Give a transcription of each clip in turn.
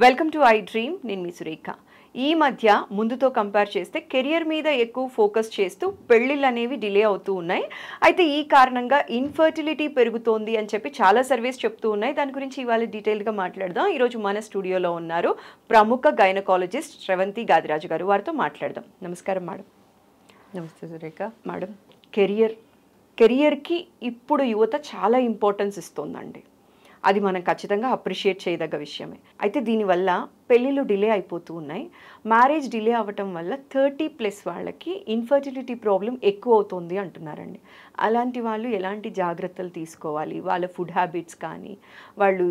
Welcome to I dream. నేను మీ సురేఖ. ఈ మధ్య ముందుతో కంపేర్ చేస్తే కెరియర్ మీద ఎక్కువ ఫోకస్ చేస్తూ పెళ్ళిళ్ళు అనేవి డిలే అవుతూ ఉన్నాయి. అయితే ఈ కారణంగా ఇన్ఫర్టిలిటీ పెరుగుతోంది అని చెప్పి చాలా సర్వేస్ చెప్తూ ఉన్నాయి. దాని గురించి ఇవాళ డీటెయిల్గా మాట్లాడదాం. ఈరోజు మన స్టూడియోలో ఉన్నారు ప్రముఖ గైనకాలజిస్ట్ శ్రవంతి గాదిరాజు గారు. వారితో మాట్లాడదాం. నమస్కారం మేడం. నమస్తే సురేఖ. మేడం, కెరియర్కి ఇప్పుడు యువత చాలా ఇంపార్టెన్స్ ఇస్తోందండి. అది మనం ఖచ్చితంగా అప్రిషియేట్ చేయదగ్గ విషయమే. అయితే దీనివల్ల పెళ్ళిళ్ళు డిలే అయిపోతూ ఉన్నాయి. మ్యారేజ్ డిలే అవ్వటం వల్ల 30+ వాళ్ళకి ఇన్ఫర్టిలిటీ ప్రాబ్లం ఎక్కువ అవుతుంది అంటున్నారండి. అలాంటి వాళ్ళు ఎలాంటి జాగ్రత్తలు తీసుకోవాలి? వాళ్ళ ఫుడ్ హ్యాబిట్స్ కానీ, వాళ్ళు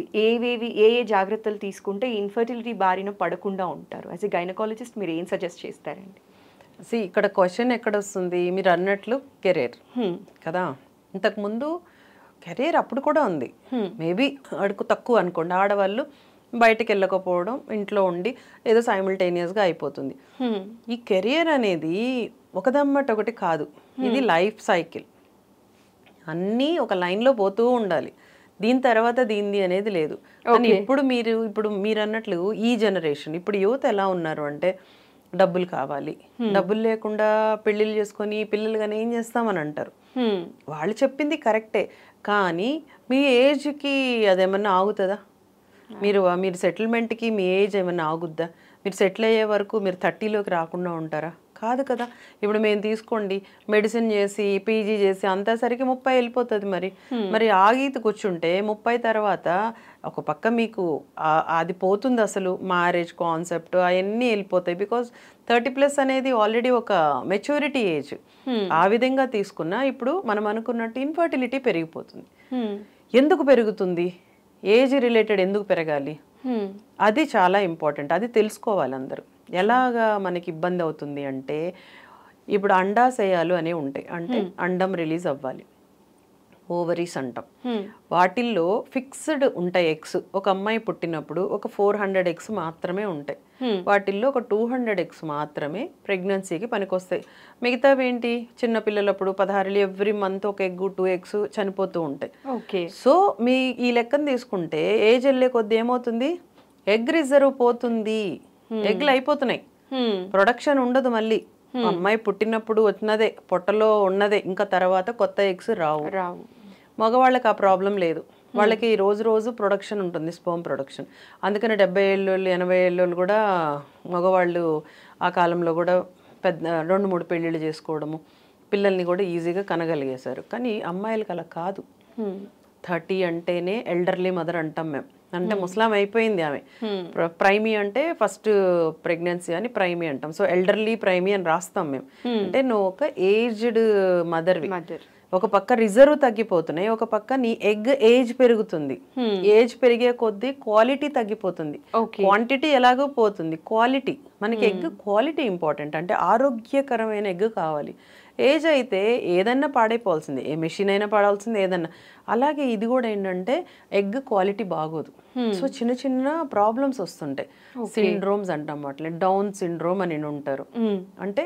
ఏ జాగ్రత్తలు తీసుకుంటే ఇన్ఫర్టిలిటీ బారిన పడకుండా ఉంటారు? యాజ్ ఎ గైనకాలజిస్ట్ మీరు ఏం సజెస్ట్ చేస్తారండి? ఇక్కడ క్వశ్చన్ ఎక్కడ వస్తుంది? మీరు అన్నట్లు కెరీర్ కదా. ఇంతకుముందు కెరీర్ అప్పుడు కూడా ఉంది. మేబీ అడుగు తక్కువ అనుకోండి. ఆడవాళ్ళు బయటకు వెళ్ళకపోవడం, ఇంట్లో ఉండి ఏదో సైమిల్టేనియస్గా అయిపోతుంది. ఈ కెరియర్ అనేది ఒకదమ్మట ఒకటి కాదు. ఇది లైఫ్ సైకిల్. అన్నీ ఒక లైన్లో పోతూ ఉండాలి. దీని తర్వాత దీనిది అనేది లేదు. కానీ ఇప్పుడు మీరు అన్నట్లు ఈ జనరేషన్, ఇప్పుడు యువత ఎలా ఉన్నారు అంటే, డబ్బులు కావాలి, డబ్బులు లేకుండా పెళ్ళిళ్ళు చేసుకొని పిల్లలు కానీ ఏం చేస్తామని అంటారు. వాళ్ళు చెప్పింది కరెక్టే, కానీ మీ ఏజ్కి అదేమన్నా ఆగుతుందా? మీరు సెటిల్మెంట్కి మీ ఏజ్ ఏమన్నా ఆగుద్దా? మీరు సెటిల్ అయ్యే వరకు మీరు 30లోకి రాకుండా ఉంటారా? కాదు కదా. ఇప్పుడు మేము తీసుకోండి, మెడిసిన్ చేసి పీజీ చేసి అంతా సరికి 30 వెళ్ళిపోతుంది. మరి ఆగితే కూర్చుంటే 30 తర్వాత ఒక పక్క మీకు అది పోతుంది. అసలు మ్యారేజ్ కాన్సెప్ట్ అవన్నీ వెళ్ళిపోతాయి. బికాజ్ 30+ అనేది ఆల్రెడీ ఒక మెచ్యూరిటీ ఏజ్. ఆ విధంగా తీసుకున్నా ఇప్పుడు మనం అనుకున్నట్టు ఇన్ఫర్టిలిటీ పెరిగిపోతుంది. ఎందుకు పెరుగుతుంది? ఏజ్ రిలేటెడ్ ఎందుకు పెరగాలి? అది చాలా ఇంపార్టెంట్. అది తెలుసుకోవాలి అందరూ. ఎలాగా మనకి ఇబ్బంది అవుతుంది అంటే, ఇప్పుడు అండాశయాలు అనేవి ఉంటాయి. అంటే అండం రిలీజ్ అవ్వాలి, ఓవరీస్ అంటాం. వాటిల్లో ఫిక్స్డ్ ఉంటాయి ఎగ్స్. ఒక అమ్మాయి పుట్టినప్పుడు ఒక 400 ఎగ్స్ మాత్రమే ఉంటాయి. వాటిల్లో ఒక 200 ఎగ్స్ మాత్రమే ప్రెగ్నెన్సీకి పనికొస్తాయి. మిగతావి ఏంటి? చిన్నపిల్లలప్పుడు 16 ఎవ్రీ మంత్ ఒక ఎగ్ 2 ఎగ్స్ చనిపోతూ ఉంటాయి. సో మీ ఈ లెక్కను తీసుకుంటే ఏజ్ వెళ్ళే కొద్ది ఏమవుతుంది? ఎగ్ రిజర్వ్ పోతుంది, ఎగ్లు అయిపోతున్నాయి, ప్రొడక్షన్ ఉండదు. మళ్ళీ అమ్మాయి పుట్టినప్పుడు వచ్చినదే, పొట్టలో ఉన్నదే, ఇంకా తర్వాత కొత్త ఎగ్స్ రావు. మగవాళ్ళకి ఆ ప్రాబ్లం లేదు. వాళ్ళకి రోజు ప్రొడక్షన్ ఉంటుంది, స్పర్మ్ ప్రొడక్షన్. అందుకని 70 ఏళ్ళు 80 ఏళ్ళు కూడా మగవాళ్ళు ఆ కాలంలో కూడా పెద్ద 2-3 పెళ్ళిళ్ళు చేసుకోవడము, పిల్లల్ని కూడా ఈజీగా కనగలిగేశారు. కానీ అమ్మాయిలకి అలా కాదు. 30 అంటేనే ఎల్డర్లీ మదర్ అంటాం మేము. అంటే ముస్లాం అయిపోయింది ఆమె. ప్రైమీ అంటే ఫస్ట్ ప్రెగ్నెన్సీ అని ప్రైమీ అంటాం. సో ఎల్డర్లీ ప్రైమీ అని రాస్తాం మేము. అంటే నువ్వు ఒక ఏజ్డ్ మదర్వి. ఒక పక్క రిజర్వ్ తగ్గిపోతున్నాయి, ఒక పక్క నీ ఎగ్ ఏజ్ పెరుగుతుంది. ఏజ్ పెరిగే కొద్దీ క్వాలిటీ తగ్గిపోతుంది. క్వాంటిటీ ఎలాగో పోతుంది, క్వాలిటీ. మనకి ఎగ్ క్వాలిటీ ఇంపార్టెంట్. అంటే ఆరోగ్యకరమైన ఎగ్ కావాలి. ఏజ్ అయితే ఏదన్నా పాడైపోవాల్సిందే, ఏ మెషిన్ అయినా పాడాల్సిందే, ఏదన్నా. అలాగే ఇది కూడా ఏంటంటే ఎగ్ క్వాలిటీ బాగోదు. సో చిన్న ప్రాబ్లమ్స్ వస్తుంటాయి. సిండ్రోమ్స్ అంటాం. అట్లా డౌన్ సిండ్రోమ్ అని ఉంటారు. అంటే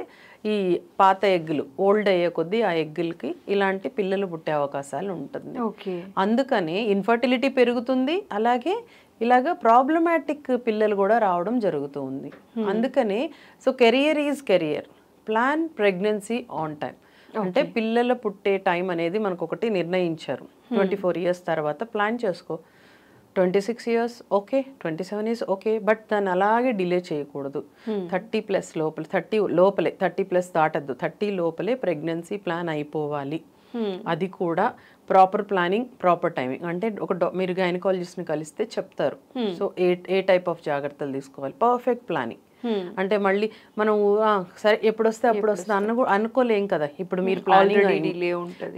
ఈ పాత ఎగ్గులు ఓల్డ్ అయ్యే కొద్దీ ఆ ఎగ్గులకి ఇలాంటి పిల్లలు పుట్టే అవకాశాలు ఉంటుంది. అందుకని ఇన్ఫర్టిలిటీ పెరుగుతుంది. అలాగే ఇలాగ ప్రాబ్లమాటిక్ పిల్లలు కూడా రావడం జరుగుతూ ఉంది. అందుకని so career is career. Plan pregnancy on time. అంటే పిల్లల పుట్టే టైం అనేది మనకు ఒకటి నిర్ణయించారు. 24 ఇయర్స్ తర్వాత ప్లాన్ చేసుకో. 26 years okay, 27 years okay, but దాన్ని అలాగే డిలే చేయకూడదు. 30+ లోపల, 30 లోపలే, 30+ దాటద్దు, 30 లోపలే ప్రెగ్నెన్సీ ప్లాన్ అయిపోవాలి. అది కూడా ప్రాపర్ ప్లానింగ్, ప్రాపర్ టైమింగ్. అంటే మీరు గైనకాలజిస్ట్ని కలిస్తే చెప్తారు. సో ఏ టైప్ ఆఫ్ జాగ్రత్తలు తీసుకోవాలి, పర్ఫెక్ట్ ప్లానింగ్. అంటే మళ్ళీ మనం సరే ఎప్పుడు వస్తే అప్పుడు వస్తే అనుకోలేం కదా. ఇప్పుడు మీరు ప్లానింగ్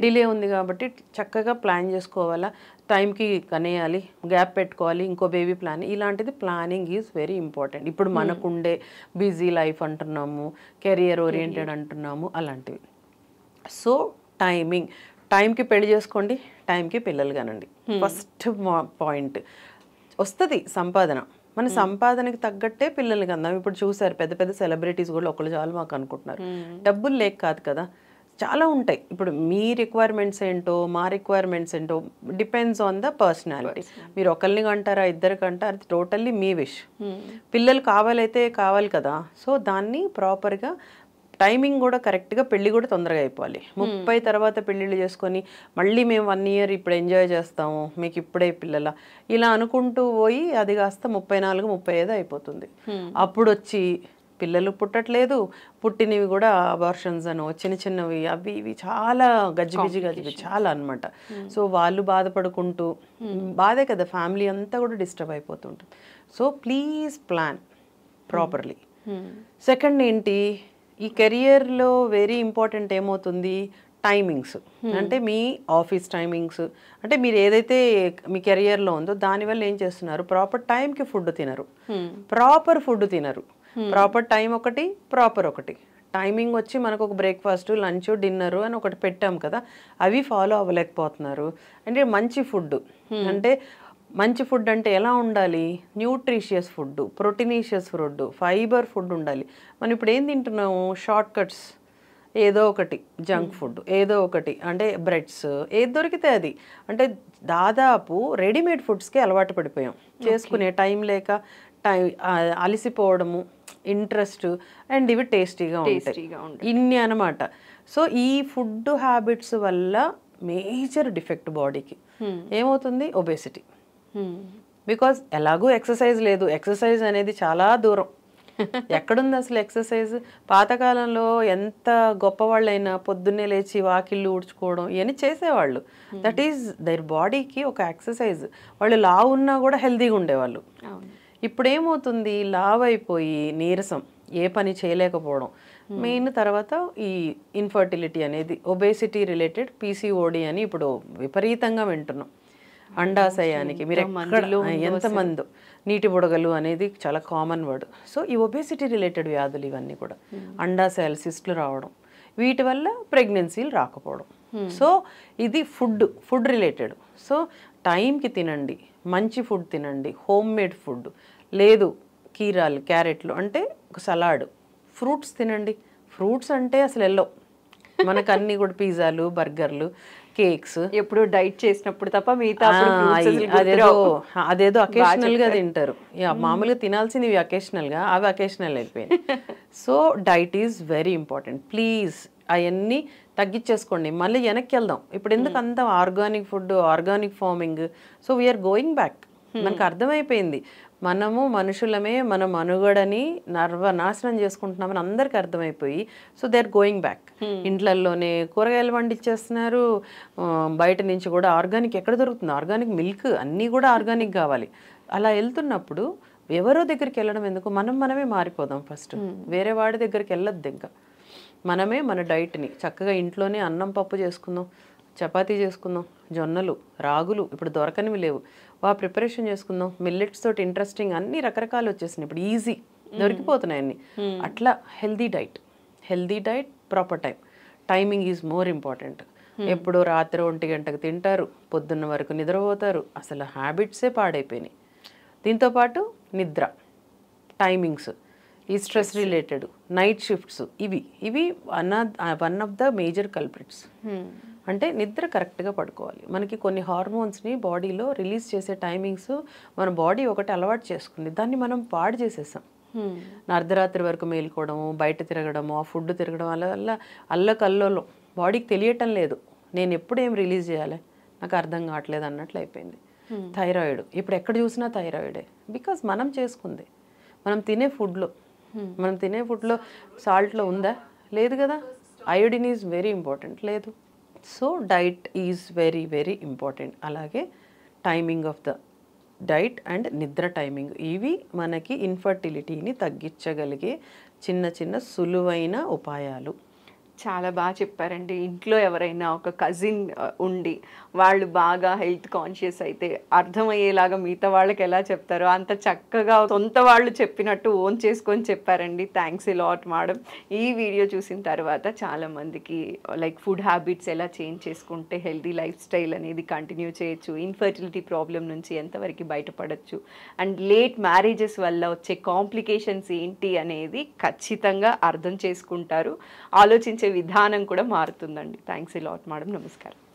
డిలే ఉంది కాబట్టి చక్కగా ప్లాన్ చేసుకోవాలా, టైంకి కనేయాలి, గ్యాప్ పెట్టుకోవాలి, ఇంకో బేబీ ప్లాన్. ఇలాంటిది ప్లానింగ్ ఈజ్ వెరీ ఇంపార్టెంట్. ఇప్పుడు మనకుండే బిజీ లైఫ్ అంటున్నాము, కెరియర్ ఓరియంటెడ్ అంటున్నాము, అలాంటివి. సో టైంకి పెళ్లి చేసుకోండి, టైంకి పిల్లలు కనండి. First point. వస్తుంది సంపాదన, మన సంపాదనకి తగ్గట్టే పిల్లలకి అందాం. ఇప్పుడు చూసారు పెద్ద పెద్ద సెలబ్రిటీస్ కూడా ఒకళ్ళు చాలు మాకు అనుకుంటున్నారు. డబ్బులు లేక కాదు కదా. చాలా ఉంటాయి. ఇప్పుడు మీ రిక్వైర్మెంట్స్ ఏంటో మా రిక్వైర్మెంట్స్ ఏంటో డిపెండ్స్ ఆన్ ద పర్సనాలిటీ. మీరు ఒకరిని కంటారా ఇద్దరికి కంటారా అది టోటల్లీ మీ విష్. పిల్లలు కావాలైతే కావాలి కదా, సో దాన్ని ప్రాపర్గా టైమింగ్ కూడా కరెక్ట్గా, పెళ్ళి కూడా తొందరగా అయిపోవాలి. 30 తర్వాత పెళ్ళిళ్ళు చేసుకొని మళ్ళీ మేము 1 year ఇప్పుడు ఎంజాయ్ చేస్తాము మీకు ఇప్పుడే పిల్లల ఇలా అనుకుంటూ పోయి అది కాస్త 34, 35 అయిపోతుంది. అప్పుడు వచ్చి పిల్లలు పుట్టట్లేదు, పుట్టినవి కూడా అబార్షన్స్ అనో చిన్న చిన్నవి అవి ఇవి చాలా గజిబిజి చాలా అనమాట. సో వాళ్ళు బాధపడుకుంటూ బాధే కదా, ఫ్యామిలీ అంతా కూడా డిస్టర్బ్ అయిపోతుంటుంది. So please plan properly. Second ఏంటి, ఈ కెరియర్లో వెరీ ఇంపార్టెంట్ ఏమవుతుంది, టైమింగ్స్. అంటే మీ ఆఫీస్ టైమింగ్స్, అంటే మీరు ఏదైతే మీ కెరియర్లో ఉందో దానివల్ల ఏం చేస్తున్నారు, ప్రాపర్ టైంకి ఫుడ్ తినరు, ప్రాపర్ ఫుడ్ తినరు. ప్రాపర్ టైం ఒకటి, ప్రాపర్ ఒకటి. టైమింగ్ వచ్చి మనకు ఒక బ్రేక్ఫాస్ట్, లంచ్, డిన్నర్ అని ఒకటి పెట్టాం కదా, అవి ఫాలో అవ్వలేకపోతున్నారు. అంటే మంచి ఫుడ్ అంటే మంచి ఫుడ్ అంటే ఎలా ఉండాలి, nutritious food, proteinaceous food, fibre food ఉండాలి. మనం ఇప్పుడు ఏం తింటున్నాము, షార్ట్ కట్స్, ఏదో ఒకటి జంక్ ఫుడ్, ఏదో ఒకటి అంటే బ్రెడ్స్, ఏది దొరికితే అది. అంటే దాదాపు రెడీమేడ్ ఫుడ్స్కి అలవాటు పడిపోయాం, చేసుకునే టైం లేక, అలసిపోవడము, ఇంట్రెస్ట్, అండ్ ఇవి టేస్టీగా ఉంటాయి ఇన్ని అనమాట. సో ఈ ఫుడ్ హ్యాబిట్స్ వల్ల మేజర్ డిఫెక్ట్ బాడీకి ఏమవుతుంది, ఒబేసిటీ. బికాజ్ ఎలాగో ఎక్సర్సైజ్ లేదు, ఎక్సర్సైజ్ అనేది చాలా దూరం. ఎక్కడుంది అసలు ఎక్సర్సైజ్? పాతకాలంలో ఎంత గొప్పవాళ్ళైనా పొద్దున్నే లేచి వాకిళ్ళు ఊడ్చుకోవడం ఇవన్నీ చేసేవాళ్ళు. దట్ ఈజ్ దైర్ బాడీకి ఒక ఎక్సర్సైజ్. వాళ్ళు లావు ఉన్నా కూడా హెల్తీగా ఉండేవాళ్ళు. ఇప్పుడు ఏమవుతుంది, లావ్ అయిపోయి నీరసం, ఏ పని చేయలేకపోవడం మెయిన్. తర్వాత ఈ ఇన్ఫర్టిలిటీ అనేది, ఒబేసిటీ రిలేటెడ్ పీసీఓడి అని ఇప్పుడు విపరీతంగా వింటున్నాం. అండాశయానికి మీరు ఎక్కడ ఎంతమంది, నీటి బుడగలు అనేది చాలా కామన్ వర్డ్. సో ఈ ఒబేసిటీ రిలేటెడ్ వ్యాధులు ఇవన్నీ కూడా, అండాశయాలు సిస్టులు రావడం, వీటి వల్ల ప్రెగ్నెన్సీలు రాకపోవడం. సో ఇది ఫుడ్ రిలేటెడ్. సో టైంకి తినండి, మంచి ఫుడ్ తినండి, హోమ్ మేడ్ ఫుడ్, లేదు కీరాలు, క్యారెట్లు అంటే ఒక సలాడ్, ఫ్రూట్స్ తినండి. ఫ్రూట్స్ అంటే అసలు మనకు అన్నీ కూడా పిజ్జాలు, బర్గర్లు, కేక్స్ ఎప్పుడు డైట్ చేసినప్పుడు తప్ప మిగతా అదేదో అకేషనల్ గా తింటారు. మామూలుగా తినాల్సింది ఇవి అకేషనల్ గా, అవి అకేషనల్ అయిపోయింది. So diet is very important. Please అవన్నీ తగ్గించేసుకోండి. మళ్ళీ వెనక్కి వెళ్దాం. ఇప్పుడు ఎందుకు అంత organic food, organic farming? So we are going back. మనకు అర్థమైపోయింది మనము మనుషులమే మన మనుగడని నాశనం చేసుకుంటున్నామని అందరికి అర్థమైపోయి, so they are going back. ఇంట్లల్లోనే కూరగాయలు పండించేస్తున్నారు, బయట నుంచి కూడా ఆర్గానిక్ ఎక్కడ దొరుకుతుంది, ఆర్గానిక్ మిల్క్ అన్నీ కూడా ఆర్గానిక్ కావాలి. అలా వెళ్తున్నప్పుడు ఎవరో దగ్గరికి వెళ్ళడం ఎందుకు, మనమే మారిపోదాం ఫస్ట్. వేరే వాడి దగ్గరికి వెళ్ళొద్దు. ఇంకా మనమే మన డైట్ని చక్కగా ఇంట్లోనే అన్నం పప్పు చేసుకుందాం, చపాతీ చేసుకుందాం, జొన్నలు, రాగులు ఇప్పుడు దొరకనివి లేవు, ప్రిపరేషన్ చేసుకుందాం. మిల్లెట్స్ తోటి ఇంట్రెస్టింగ్ అన్ని రకరకాలు వచ్చేసినాయి ఇప్పుడు, ఈజీ దొరికిపోతున్నాయి అన్ని. అట్లా healthy diet, proper timing is more important. ఎప్పుడు రాత్రి 1 గంటకు తింటారు, పొద్దున్న వరకు నిద్రపోతారు, అసలు హ్యాబిట్సే పాడైపోయినాయి. దీంతోపాటు నిద్ర టైమింగ్స్, ఈ స్ట్రెస్ రిలేటెడ్ నైట్ షిఫ్ట్స్, ఇవి one of the major culprits. అంటే నిద్ర కరెక్ట్గా పడుకోవాలి. మనకి కొన్ని హార్మోన్స్ని బాడీలో రిలీజ్ చేసే టైమింగ్స్ మన బాడీ ఒకటి అలవాటు చేసుకుంది, దాన్ని మనం పాడు చేసేసాం. అర్ధరాత్రి వరకు మేలుకోవడము, బయట తిరగడము, ఆ ఫుడ్ తిరగడం వల్ల అల్లకల్లోలం బాడీకి తెలియటం లేదు నేను ఎప్పుడు ఏం రిలీజ్ చేయాలి, నాకు అర్థం కావట్లేదు అన్నట్లు అయిపోయింది. థైరాయిడ్ ఇప్పుడు ఎక్కడ చూసినా థైరాయిడే. బికాజ్ మనం చేసుకుంది. మనం తినే ఫుడ్లో సాల్ట్లో ఉందా, లేదు కదా. అయోడిన్ ఈజ్ వెరీ ఇంపార్టెంట్, లేదు. So diet is very very important. అలాగే timing of the diet and నిద్ర టైమింగ్, ఇవి మనకి ఇన్ఫర్టిలిటీని తగ్గించగలిగే చిన్న సులువైన ఉపాయాలు. చాలా బాగా చెప్పారండి. ఇంట్లో ఎవరైనా ఒక కజిన్ ఉండి వాళ్ళు బాగా హెల్త్ కాన్షియస్ అయితే అర్థమయ్యేలాగా మిగతా వాళ్ళకి ఎలా చెప్తారో అంత చక్కగా సొంత వాళ్ళు చెప్పినట్టు ఓన్ చేసుకొని చెప్పారండి. Thanks a lot madam. ఈ వీడియో చూసిన తర్వాత చాలామందికి లైక్ ఫుడ్ హ్యాబిట్స్ ఎలా చేంజ్ చేసుకుంటే హెల్తీ లైఫ్ స్టైల్ అనేది కంటిన్యూ చేయొచ్చు, ఇన్ఫర్టిలిటీ ప్రాబ్లం నుంచి ఎంతవరకు బయటపడచ్చు, అండ్ లేట్ మ్యారేజెస్ వల్ల వచ్చే కాంప్లికేషన్స్ ఏంటి అనేది ఖచ్చితంగా అర్థం చేసుకుంటారు. ఆలోచించే విధానం కూడా మారుతుందండి. Thanks a lot madam. నమస్కారం.